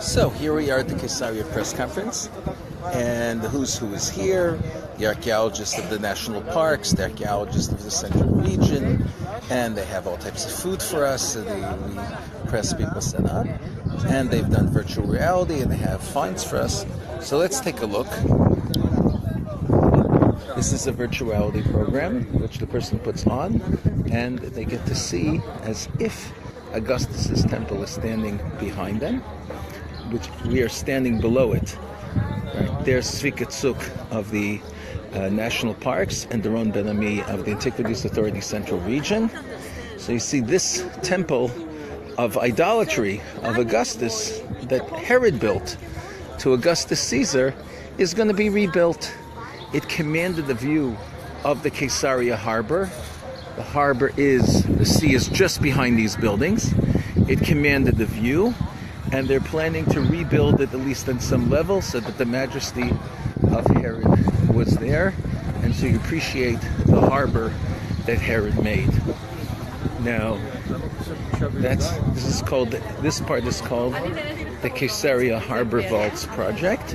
So here we are at the Caesarea press conference, and the who's who is here, the archaeologists of the national parks, the archaeologists of the central region, and they have all types of food for us, so we press people set up, and they've done virtual reality, and they have finds for us. So let's take a look. This is a virtuality program which the person puts on, and they get to see as if Augustus's temple is standing behind them, which we are standing below it. Right? There's Svikatsuk of the national parks and Doron Ben Ami of the Antiquities Authority Central Region. So you see this temple of idolatry of Augustus that Herod built to Augustus Caesar is going to be rebuilt. It commanded the view of the Caesarea harbor. The harbor the sea is just behind these buildings. It commanded the view, and they're planning to rebuild it at least on some level so that the majesty of Herod was there, and so you appreciate the harbor that Herod made. Now, this part is called the Caesarea Harbor Vaults Project,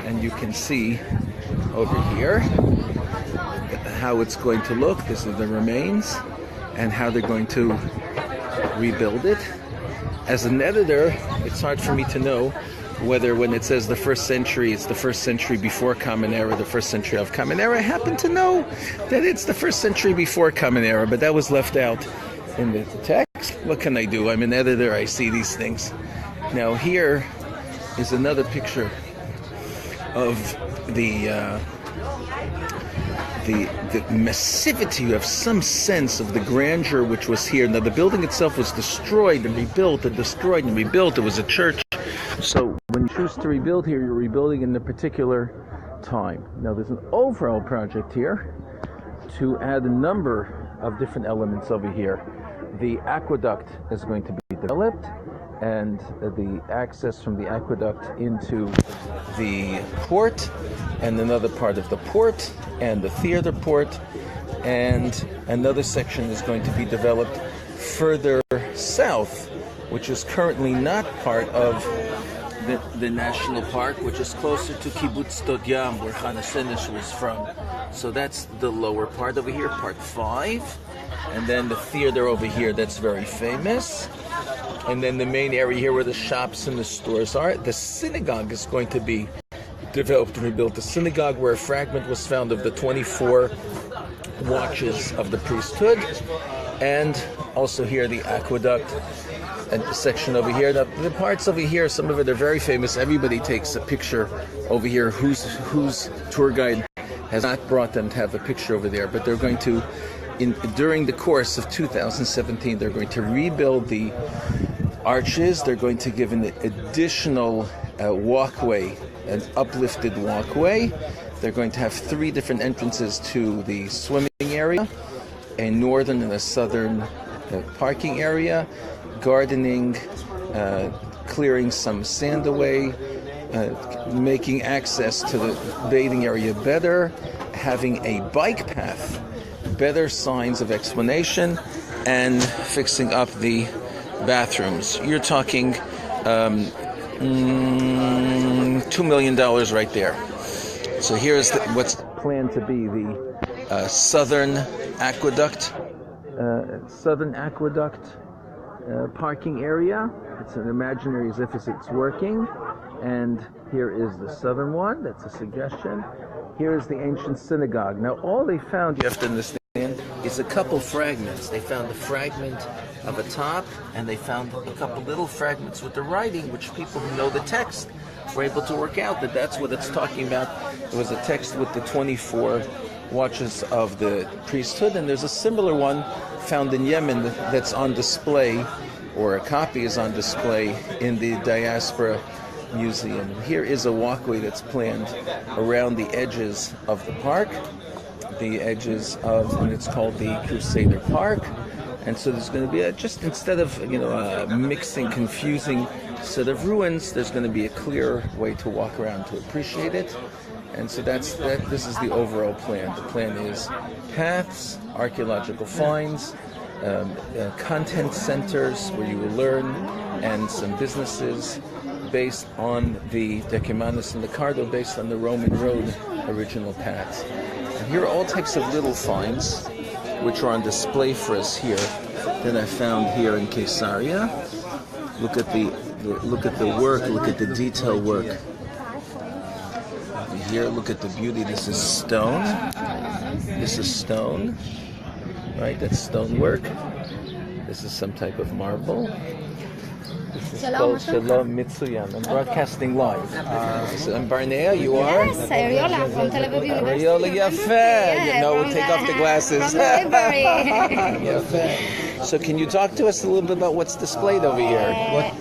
and you can see over here how it's going to look. This is the remains and how they're going to rebuild it. As an editor, it's hard for me to know whether when it says the first century, it's the first century before Common Era, the first century of Common Era. I happen to know that it's the first century before Common Era, but that was left out in the text. What can I do? I'm an editor, I see these things. Now here is another picture of the massivity. You have some sense of the grandeur which was here. Now the building itself was destroyed and rebuilt and destroyed and rebuilt. It was a church. So when you choose to rebuild here, you're rebuilding in a particular time. Now there's an overall project here to add a number of different elements over here. The aqueduct is going to be developed, and the access from the aqueduct into the port, and another part of the port, and the theater port, and another section is going to be developed further south, which is currently not part of the national park, which is closer to Kibbutz Sdot Yam, where Chana Senesh was from. So that's the lower part over here, part 5, and then the theater over here, that's very famous. And then the main area here where the shops and the stores are. The synagogue is going to be developed and rebuilt. The synagogue where a fragment was found of the 24 watches of the priesthood. And also here the aqueduct and the section over here. Now, the parts over here, some of it are very famous. Everybody takes a picture over here. Whose tour guide has not brought them to have a picture over there. But they're going to, during the course of 2017, they're going to rebuild the arches. They're going to give an additional walkway, an uplifted walkway. They're going to have 3 different entrances to the swimming area, a northern and a southern parking area, gardening, clearing some sand away, making access to the bathing area better, having a bike path, better signs of explanation, and fixing up the bathrooms. You're talking $2 million right there. So here's what's planned to be the southern aqueduct parking area. It's an imaginary as if it's working. And here is the southern one. That's a suggestion. Here is the ancient synagogue. Now all they found, you have to understand, is a couple fragments. They found a fragment of a top, and they found a couple little fragments with the writing, which people who know the text were able to work out that that's what it's talking about. It was a text with the 24 watches of the priesthood, and there's a similar one found in Yemen that's on display, or a copy is on display in the Diaspora Museum. Here is a walkway that's planned around the edges of the park, and it's called the Crusader Park. And so there's going to be just instead of mixing, confusing set of ruins, there's going to be a clear way to walk around to appreciate it. And so this is the overall plan. The plan is paths, archaeological finds, content centers where you will learn and some businesses based on the Decumanus and the Cardo, based on the Roman road original paths. And here are all types of little finds, which are on display for us here, that I found here in Caesarea. Look at the work, look at the detail work. Here, look at the beauty. This is stone. This is stone, right? That's stonework. This is some type of marble. This is called Shalom Mitsuyan. I'm broadcasting live. So I'm Barnea, you are? Yes, Ariola from Tel Aviv University. Ariola, Yafeh. You know, we'll take off the glasses. From the library. Yafeh. So can you talk to us a little bit about what's displayed over here?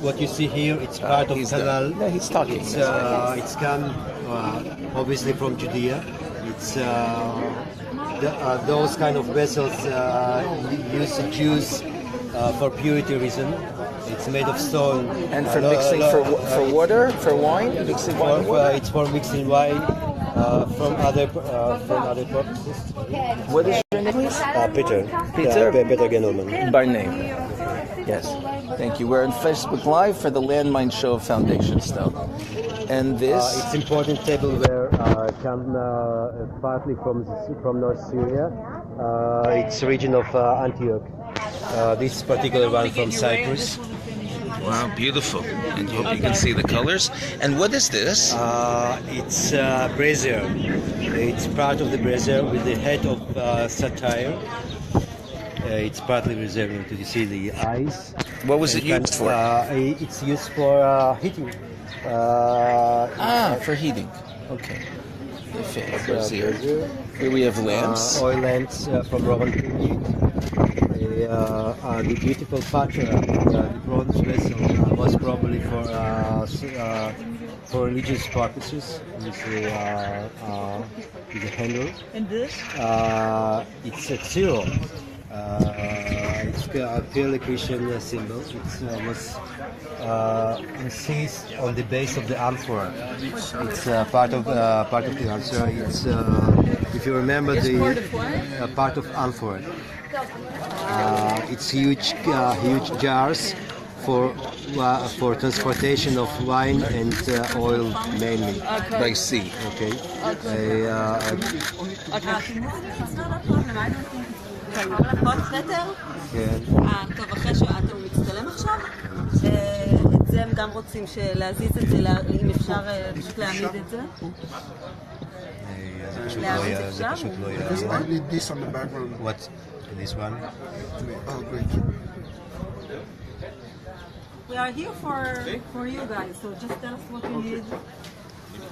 What you see here, it's part of Halal. No, he's talking. It's come obviously from Judea. It's those kind of vessels used to Jews for purity reason. It's made of stone. And for mixing for water, for wine, mixing wine. It's for mixing wine from other purposes. What is your name, please? Peter. Peter? Peter Genoman. Barney. Yes. Thank you. We're on Facebook Live for the Landmine Show of Foundation Stone. And this? It's important table where come partly from North Syria. It's region of Antioch. This particular one from Cyprus. Wow, beautiful. And you hope you can see the colors. And what is this? It's brazier. It's part of the brazier with the head of satire. It's partly reserved to see the eyes. What was it used for? It's used for heating. For heating. Okay. Brazier. Here we have lamps. Oil lamps from Roman period. The beautiful patra, the bronze vessel, was probably for religious purposes. With the handle. And this? It's a zero. It's a purely Christian symbol. It was seized on the base of the amphora. It's part of the amphora. It's if you remember the part of amphora. It's huge jars for transportation of wine and oil mainly. By sea. Okay. טוב, אחרי שאתה מצטלם עכשיו, את זה הם גם רוצים להזיז את זה, אם אפשר פשוט להעמיד את זה. זה פשוט לא יהיה. I need this on the background. What? This one? Oh, great. We are here for you guys, so just tell us what you need.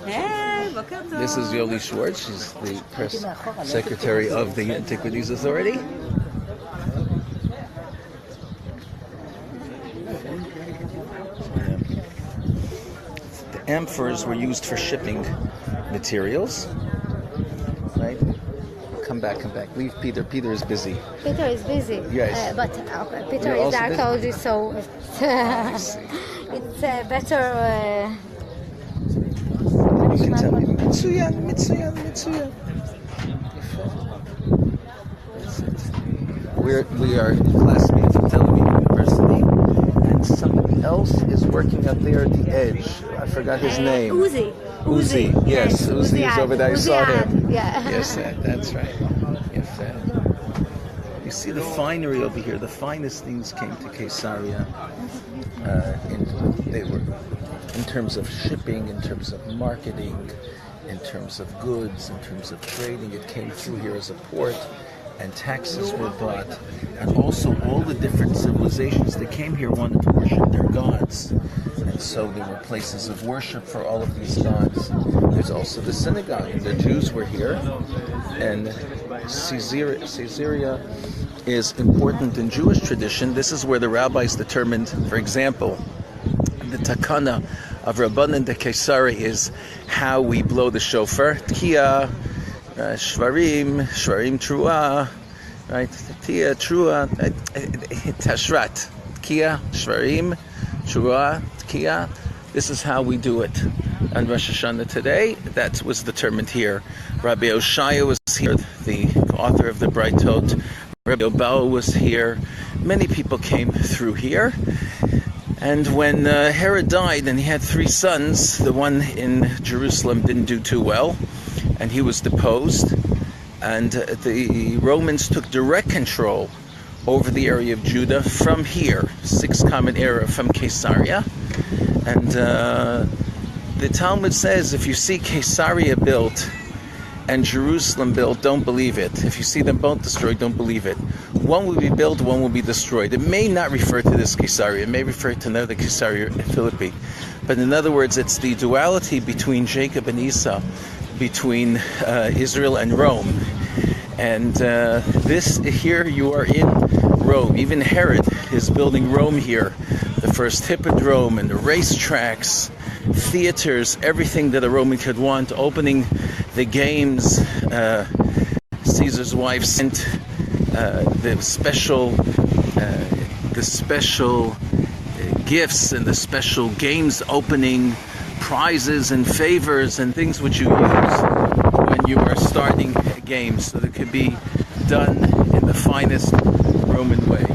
Hey, בוקר טוב. This is Yoli Schwartz. She's the press secretary of the Antiquities Authority. The amphoras were used for shipping materials. Right? Come back. Leave Peter. Peter is busy. Peter is busy. Yes. But Peter You're is also archaeologist, so it's better. You can tell me. Mitsuyan. We are classmates at Tel Aviv University, and somebody else is working up there at the edge. I forgot his name. Uzi. Yes, Uzi is over there. I saw him. Yeah. Yes, that's right. Yes, you see the finery over here. The finest things came to Caesarea. They were in terms of shipping, in terms of marketing, in terms of goods, in terms of trading. It came through here as a port, and taxes were brought. And also all the different civilizations that came here wanted to worship their gods. And so there were places of worship for all of these gods. There's also the synagogue, and the Jews were here. And Caesarea is important in Jewish tradition. This is where the rabbis determined, for example, the takana of Rabbanan de Caesarea is how we blow the shofar. Tkiya, shvarim trua, right? Tkiya, trua, tashrat. Tkiya, shvarim, trua, tkiya. This is how we do it on Rosh Hashanah today. That was determined here. Rabbi Oshaya was here, the author of the Brightot. Rabbi Obal was here. Many people came through here. And when Herod died and he had 3 sons, the one in Jerusalem didn't do too well, and he was deposed. And the Romans took direct control over the area of Judah from here, 6 Common Era from Caesarea. And the Talmud says if you see Caesarea built and Jerusalem built, don't believe it. If you see them both destroyed, don't believe it. One will be built, one will be destroyed. It may not refer to this Caesarea, it may refer to another Caesarea in Philippi. But in other words, it's the duality between Jacob and Esau, between Israel and Rome. And this here, you are in Rome. Even Herod is building Rome here. The first hippodrome and the racetracks, theaters, everything that a Roman could want, opening the games. Caesar's wife sent the special gifts and the special games opening, prizes and favors and things which you use when you are starting games, so that it could be done in the finest Roman way.